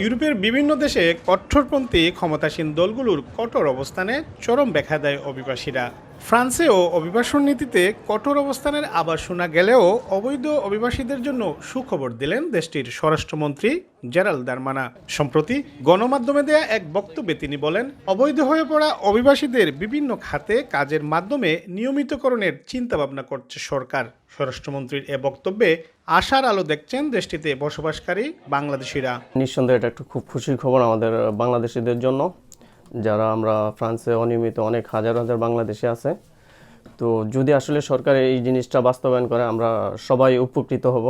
ইউরোপের বিভিন্ন দেশে কট্টরপন্থী ক্ষমতাসীন দলগুলোর কঠোর অবস্থানে চরম ব্যাখ্যা দেয় অভিবাসীরা। ফ্রান্সেও অভিবাসন নীতিতে কঠোর অবস্থানের আবার শোনা গেলেও অবৈধ অভিবাসীদের জন্য সুখবর দিলেন দেশটির স্বরাষ্ট্রমন্ত্রী জেরাল্ড দারমানা। সম্প্রতি গণমাধ্যমে দেয়া এক বক্তব্যে তিনি বলেন, অবৈধ হয়ে পড়া অভিবাসীদের বিভিন্ন খাতে কাজের মাধ্যমে নিয়মিতকরণের চিন্তাভাবনা করছে সরকার। স্বরাষ্ট্রমন্ত্রীর এ বক্তব্যে আশার আলো দেখছেন দেশটিতে বসবাসকারী বাংলাদেশিরা। নিঃসন্দেহে এটা একটা খুব খুশির খবর আমাদের বাংলাদেশিদের জন্য, যারা আমরা ফ্রান্সে অনিয়মিত অনেক হাজার হাজার বাংলাদেশি আছে। তো যদি আসলে সরকার এই জিনিসটা বাস্তবায়ন করে আমরা সবাই উপকৃত হব।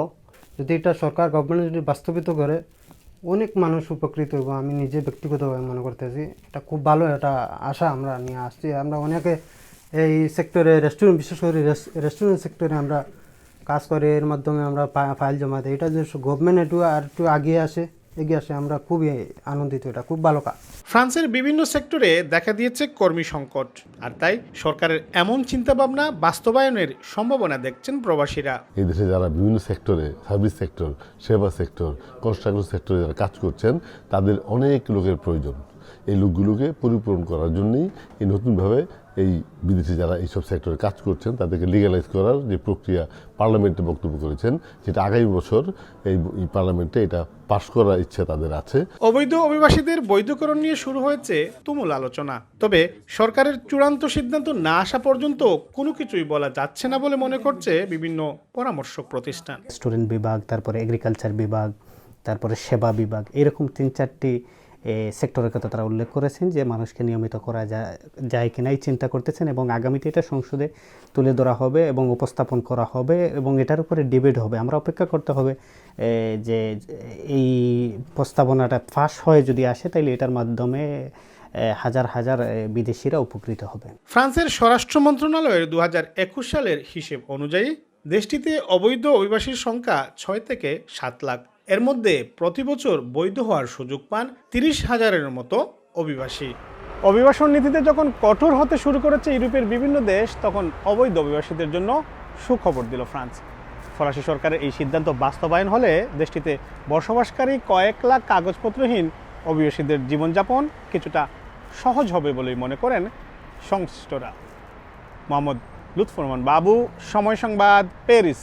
যদি এটা সরকার গভর্নমেন্ট যদি বাস্তবিত করে অনেক মানুষ উপকৃত হবো। আমি নিজে ব্যক্তিগতভাবে মনে করতেছি এটা খুব ভালো একটা আশা আমরা নিয়ে আসছি। আমরা অনেকে এই সেক্টরে রেস্টুরেন্ট, বিশেষ করে রেস্টুরেন্ট সেক্টরে আমরা কাজ করে, এর মাধ্যমে আমরা ফাইল জমা দিই। এটা যে গভর্নমেন্ট একটু এগিয়ে আসে আমরা খুবই আনন্দিত। এটা খুব ভালো কাজ। ফ্রান্সের বিভিন্ন সেক্টরে দেখা দিয়েছে কর্মী সংকট, আর তাই সরকারের এমন চিন্তাভাবনা বাস্তবায়নের সম্ভাবনা দেখছেন প্রবাসীরা। এই দেশে যারা বিভিন্ন সেক্টরে, সার্ভিস সেক্টর, সেবা সেক্টর, কনস্ট্রাকশন সেক্টরে যারা কাজ করছেন, তাদের অনেক লোকের প্রয়োজন। এই লোকগুলোকে পরিপূরণ করার জন্যই এই নতুনভাবে এই বিদেশে যারা এইসব সেক্টরে কাজ করছেন তাদেরকে লিগ্যালাইজ করার যে প্রক্রিয়া পার্লামেন্টে বক্তব্য করেছেন, যেটা আগামী বছর এই পার্লামেন্টে এটা পাশ করার ইচ্ছা তাদের আছে। অবৈধ অভিবাসীদের বৈধকরণ নিয়ে শুরু হয়েছে তুমুল আলোচনা। তবে সরকারের চূড়ান্ত সিদ্ধান্ত না আসা পর্যন্ত কোনো কিছুই বলা যাচ্ছে না বলে মনে করছে বিভিন্ন পরামর্শক প্রতিষ্ঠান। রেস্টুরেন্ট বিভাগ, তারপরে এগ্রিকালচার বিভাগ, তারপরে সেবা বিভাগ, এরকম 3-4টি সেক্টরের কথা তারা উল্লেখ করেছেন যে মানুষকে নিয়মিত করা যায় কিনা এই চিন্তা করতেছেন, এবং আগামীতে এটা সংসদে তুলে ধরা হবে এবং উপস্থাপন করা হবে এবং এটার উপরে ডিবেট হবে। আমরা অপেক্ষা করতে হবে যে এই প্রস্তাবনাটা ফাঁস হয়ে যদি আসে তাইলে এটার মাধ্যমে হাজার হাজার বিদেশিরা উপকৃত হবে। ফ্রান্সের স্বরাষ্ট্র মন্ত্রণালয়ের 2021 সালের হিসেব অনুযায়ী দেশটিতে অবৈধ অভিবাসীর সংখ্যা 6 থেকে 7 লাখ। এর মধ্যে প্রতি বছর বৈধ হওয়ার সুযোগ পান 30,000-এর মতো অভিবাসী। অভিবাসন নীতিতে যখন কঠোর হতে শুরু করেছে ইউরোপের বিভিন্ন দেশ, তখন অবৈধ অভিবাসীদের জন্য সুখবর দিল ফ্রান্স। ফরাসি সরকারের এই সিদ্ধান্ত বাস্তবায়ন হলে দেশটিতে বসবাসকারী কয়েক লাখ কাগজপত্রহীন অভিবাসীদের জীবনযাপন কিছুটা সহজ হবে বলেই মনে করেন সংশ্লিষ্টরা। মোহাম্মদ লুৎফর রহমান বাবু, সময় সংবাদ, প্যারিস।